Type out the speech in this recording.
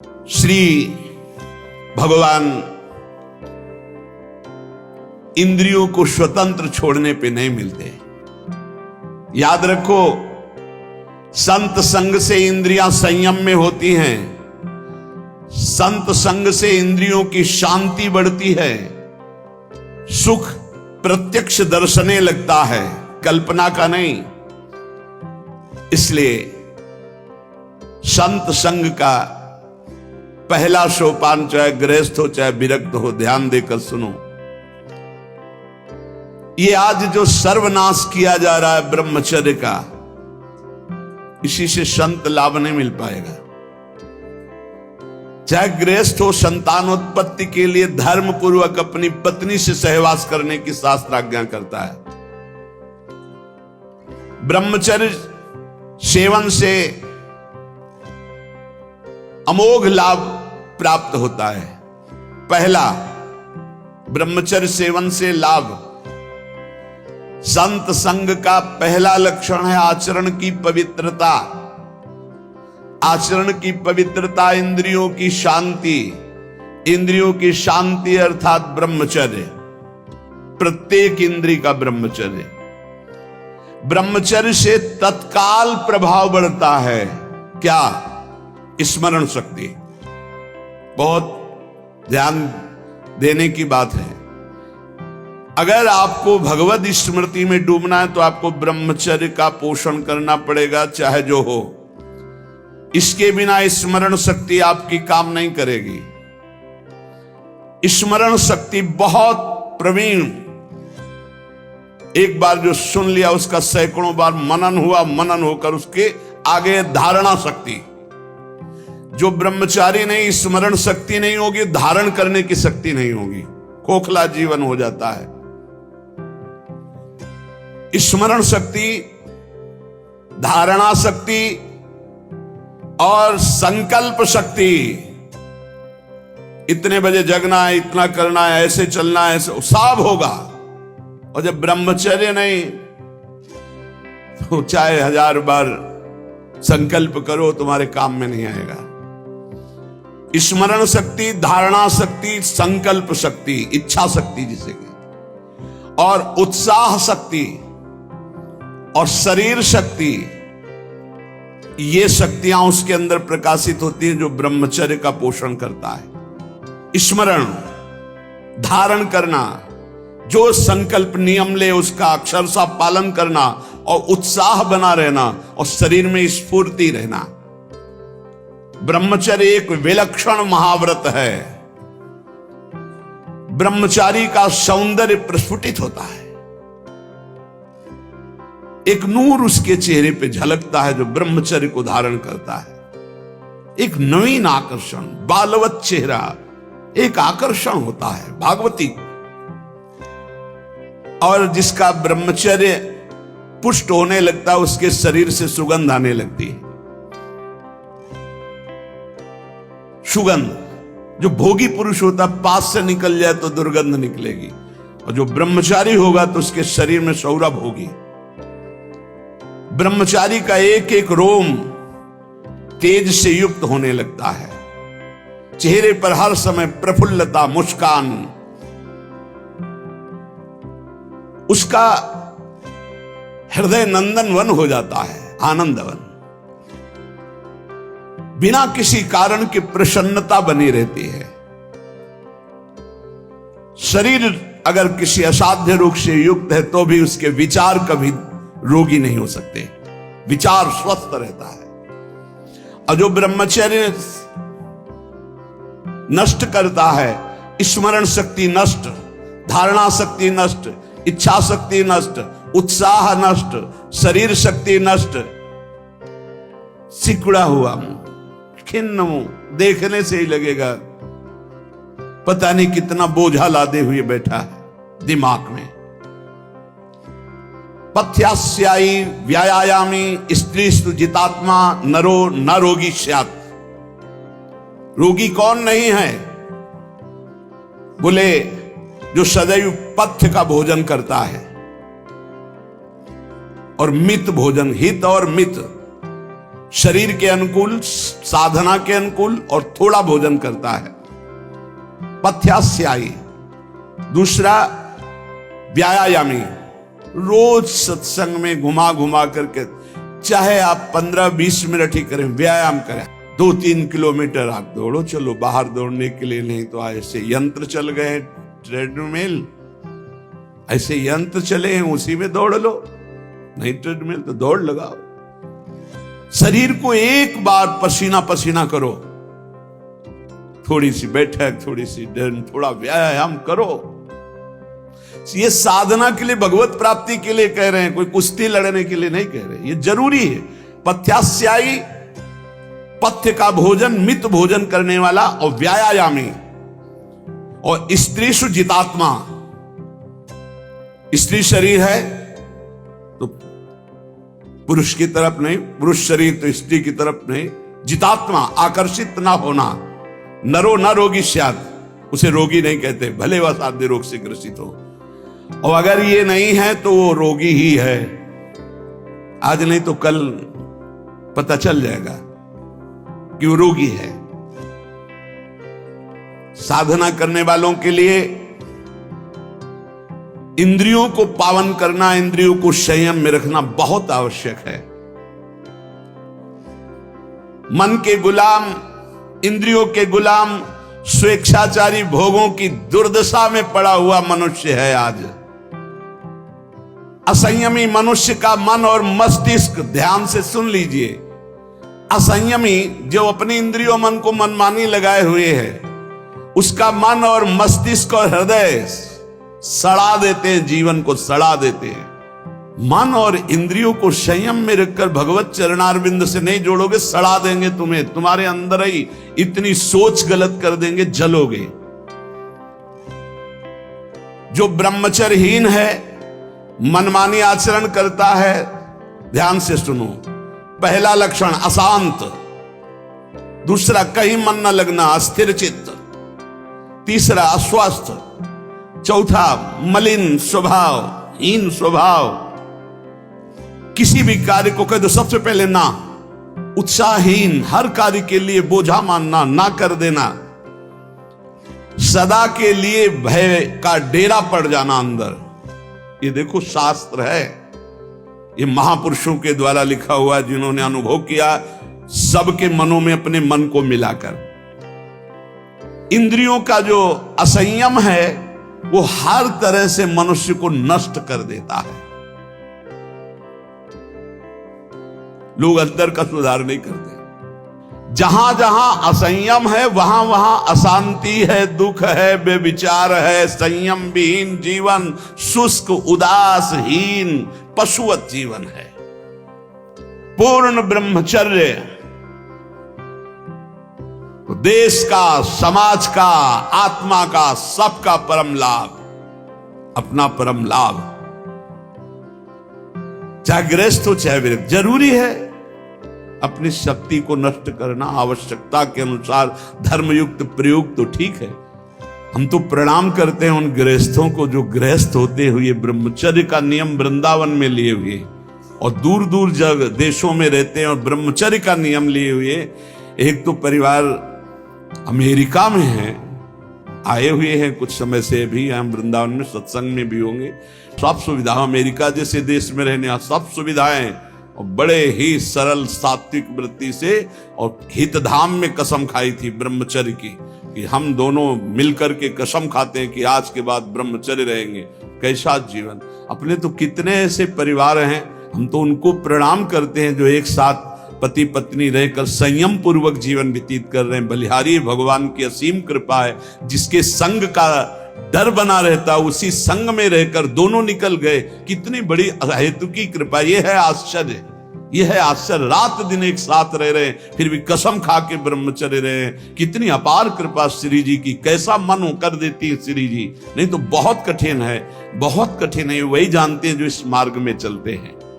श्री भगवान इंद्रियों को स्वतंत्र छोड़ने पे नहीं मिलते। याद रखो, संत संग से इंद्रियां संयम में होती हैं, संत संग से इंद्रियों की शांति बढ़ती है, सुख प्रत्यक्ष दर्शने लगता है, कल्पना का नहीं। इसलिए संत संग का पहला सोपान, चाहे गृहस्थ हो चाहे विरक्त हो, ध्यान देकर सुनो। ये आज जो सर्वनाश किया जा रहा है ब्रह्मचर्य का, इसी से संत लाभ नहीं मिल पाएगा। चाहे गृहस्थ हो, संतानोत्पत्ति के लिए धर्म पूर्वक अपनी पत्नी से सहवास करने की शास्त्र आज्ञा करता है। ब्रह्मचर्य सेवन से अमोघ लाभ प्राप्त होता है। पहला, ब्रह्मचर्य सेवन से लाभ, संत संग का पहला लक्षण है आचरण की पवित्रता। आचरण की पवित्रता, इंद्रियों की शांति। इंद्रियों की शांति अर्थात ब्रह्मचर्य, प्रत्येक इंद्रिय का ब्रह्मचर्य। ब्रह्मचर्य से तत्काल प्रभाव बढ़ता है। क्या? स्मरण शक्ति। बहुत ध्यान देने की बात है। अगर आपको भगवत स्मृति में डूबना है तो आपको ब्रह्मचर्य का पोषण करना पड़ेगा, चाहे जो हो। इसके बिना स्मरण शक्ति आपकी काम नहीं करेगी। स्मरण शक्ति बहुत प्रवीण, एक बार जो सुन लिया उसका सैकड़ों बार मनन हुआ, मनन होकर उसके आगे धारणा शक्ति। जो ब्रह्मचारी नहीं, स्मरण शक्ति नहीं होगी, धारण करने की शक्ति नहीं होगी, खोखला जीवन हो जाता है। स्मरण शक्ति, धारणा शक्ति और संकल्प शक्ति। इतने बजे जगना है, इतना करना है, ऐसे चलना है, ऐसे सब होगा। और जब ब्रह्मचर्य नहीं तो चाहे 1000 बार संकल्प करो, तुम्हारे काम में नहीं आएगा। स्मरण शक्ति, धारणा शक्ति, संकल्प शक्ति, इच्छा शक्ति जिसे कहते, और उत्साह शक्ति और शरीर शक्ति, ये शक्तियां उसके अंदर प्रकाशित होती हैं जो ब्रह्मचर्य का पोषण करता है। स्मरण, धारण करना, जो संकल्प नियम ले उसका अक्षरशः पालन करना, और उत्साह बना रहना, और शरीर में स्फूर्ति रहना। ब्रह्मचर्य एक विलक्षण महाव्रत है। ब्रह्मचारी का सौंदर्य प्रस्फुटित होता है। एक नूर उसके चेहरे पे झलकता है जो ब्रह्मचर्य को धारण करता है। एक नवीन आकर्षण, बालवत चेहरा, एक आकर्षण होता है, भागवती। और जिसका ब्रह्मचर्य पुष्ट होने लगता है, उसके शरीर से सुगंध आने लगती है। सुगंध, जो भोगी पुरुष होता पास से निकल जाए तो दुर्गंध निकलेगी, और जो ब्रह्मचारी होगा तो उसके शरीर में सौरभ होगी। ब्रह्मचारी का एक एक रोम तेज से युक्त होने लगता है। चेहरे पर हर समय प्रफुल्लता, मुस्कान, उसका हृदय नंदन वन हो जाता है, आनंदवन। बिना किसी कारण की प्रसन्नता बनी रहती है। शरीर अगर किसी असाध्य रोग से युक्त है तो भी उसके विचार कभी रोगी नहीं हो सकते, विचार स्वस्थ रहता है। और जो ब्रह्मचर्य नष्ट करता है, स्मरण शक्ति नष्ट, धारणा शक्ति नष्ट, इच्छा शक्ति नष्ट, उत्साह नष्ट, शरीर शक्ति नष्ट, सिकुड़ा हुआ मुंह, खिन्न मुंह, देखने से ही लगेगा पता नहीं कितना बोझा लादे हुए बैठा है दिमाग में। पथ्यास्यायी व्यायामी स्त्रीस्तु जितात्मा नरो न रोगी स्यात्। रोगी कौन नहीं है? बोले जो सदैव पथ्य का भोजन करता है और मित भोजन, हित और मित, शरीर के अनुकूल, साधना के अनुकूल, और थोड़ा भोजन करता है, पथ्यास्यायी। दूसरा व्यायामी, रोज सत्संग में घुमा घुमा करके, चाहे आप 15-20 मिनट ही करें, व्यायाम करें। 2-3 किलोमीटर आप दौड़ो, चलो बाहर दौड़ने के लिए, नहीं तो ऐसे यंत्र चल गए, ट्रेडमिल, ऐसे यंत्र चले हैं, उसी में दौड़ लो। नहीं ट्रेडमिल तो दौड़ लगाओ। शरीर को एक बार पसीना पसीना करो, थोड़ी सी बैठक, थोड़ी सी थोड़ा व्यायाम करो। ये साधना के लिए, भगवत प्राप्ति के लिए कह रहे हैं, कोई कुश्ती लड़ने के लिए नहीं कह रहे। ये जरूरी है। पथ्यास्यायी, पथ्य का भोजन, मित भोजन करने वाला, और व्यायामी। और स्त्रीषु जितात्मा, स्त्री शरीर है तो पुरुष की तरफ नहीं, पुरुष शरीर तो स्त्री की तरफ नहीं। जितात्मा, आकर्षित ना होना। नरो न रोगी स्यात्, उसे रोगी नहीं कहते, भले वह साध्य रोग से ग्रसित हो। और अगर ये नहीं है तो वो रोगी ही है। आज नहीं तो कल पता चल जाएगा कि वो रोगी है। साधना करने वालों के लिए इंद्रियों को पावन करना, इंद्रियों को संयम में रखना बहुत आवश्यक है। मन के गुलाम, इंद्रियों के गुलाम, स्वेच्छाचारी भोगों की दुर्दशा में पड़ा हुआ मनुष्य है आज। असंयमी मनुष्य का मन और मस्तिष्क, ध्यान से सुन लीजिए, असंयमी जो अपनी इंद्रियों मन को मनमानी लगाए हुए है, उसका मन और मस्तिष्क और हृदय सड़ा देते हैं, जीवन को सड़ा देते हैं। मन और इंद्रियों को संयम में रखकर भगवत चरणारविंद से नहीं जोड़ोगे, सड़ा देंगे तुम्हें। तुम्हारे अंदर ही इतनी सोच गलत कर देंगे, जलोगे। जो ब्रह्मचर्यहीन है, मनमानी आचरण करता है, ध्यान से सुनो। पहला लक्षण अशांत, दूसरा कहीं मन न लगना, अस्थिर चित्त, तीसरा अस्वस्थ, चौथा मलिन स्वभाव, हीन स्वभाव। किसी भी कार्य को कह दो सबसे पहले ना, उत्साहहीन, हर कार्य के लिए बोझा मानना, ना कर देना, सदा के लिए भय का डेरा पड़ जाना अंदर। ये देखो शास्त्र है, ये महापुरुषों के द्वारा लिखा हुआ, जिन्होंने अनुभव किया सबके मनों में अपने मन को मिलाकर। इंद्रियों का जो असंयम है वो हर तरह से मनुष्य को नष्ट कर देता है। लोग अंदर का सुधार नहीं करते। जहां जहां असंयम है वहां वहां अशांति है, दुख है, बेविचार है, संयम विहीन जीवन, शुष्क उदासहीन पशुवत जीवन है। पूर्ण ब्रह्मचर्य देश का, समाज का, आत्मा का, सबका परम लाभ, अपना परम लाभ। चाहे गृहस्थ हो चाहे विरक्त, जरूरी है अपनी शक्ति को नष्ट करना, आवश्यकता के अनुसार धर्मयुक्त प्रयोग तो ठीक है। हम तो प्रणाम करते हैं उन गृहस्थों को जो गृहस्थ होते हुए ब्रह्मचर्य का नियम वृंदावन में लिए हुए और दूर दूर जगह देशों में रहते हैं और ब्रह्मचर्य का नियम लिए हुए। एक तो परिवार अमेरिका में है, आए हुए हैं कुछ समय से, भी हम वृंदावन में सत्संग में भी होंगे। सब सुविधा, अमेरिका जैसे देश में रहने सब सुविधाएं, और बड़े ही सरल सात्विक वृत्ति से, और हितधाम में कसम खाई थी ब्रह्मचर्य की, कि हम दोनों मिलकर के कसम खाते हैं कि आज के बाद ब्रह्मचर्य रहेंगे। कैसा जीवन! अपने तो कितने ऐसे परिवार हैं, हम तो उनको प्रणाम करते हैं जो एक साथ पति पत्नी रहकर संयम पूर्वक जीवन व्यतीत कर रहे हैं। बलिहारी भगवान की असीम कृपा है, जिसके संग का डर बना रहता उसी संग में रहकर दोनों निकल गए। कितनी बड़ी हेतु की कृपा! ये है आश्चर्य, ये है आश्चर्य। रात दिन एक साथ रह रहे हैं, फिर भी कसम खा के ब्रह्मचर्य रहे हैं। कितनी अपार कृपा श्री जी की! कैसा मन कर देती है श्री जी, नहीं तो बहुत कठिन है, बहुत कठिन है। वही जानते हैं जो इस मार्ग में चलते हैं।